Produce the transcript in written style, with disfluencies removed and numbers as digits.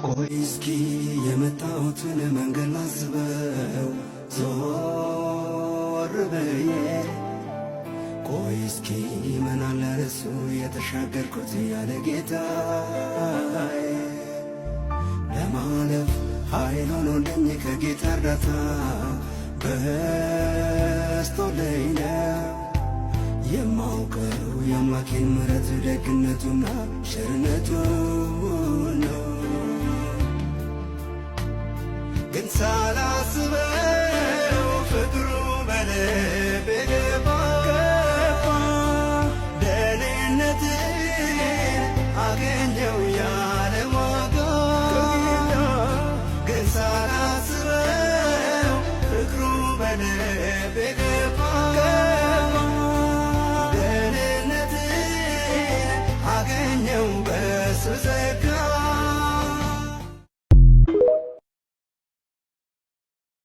ቆይ እስኪ የመጣሁትን መንገድ ላስበው ዞር ብዬ ቆይ እስኪ ምን አለ እርሱ የተሻገርኩት ያለ ጌታዬ ለማለፍ ኃይል ሆኖልኝ ከጌታ እርዳታ በስቶልኝ ነው የማውቀው የአምላኬን ምሕረት ደግነቱና ቸርነቱ ነው ግን ሳላስበው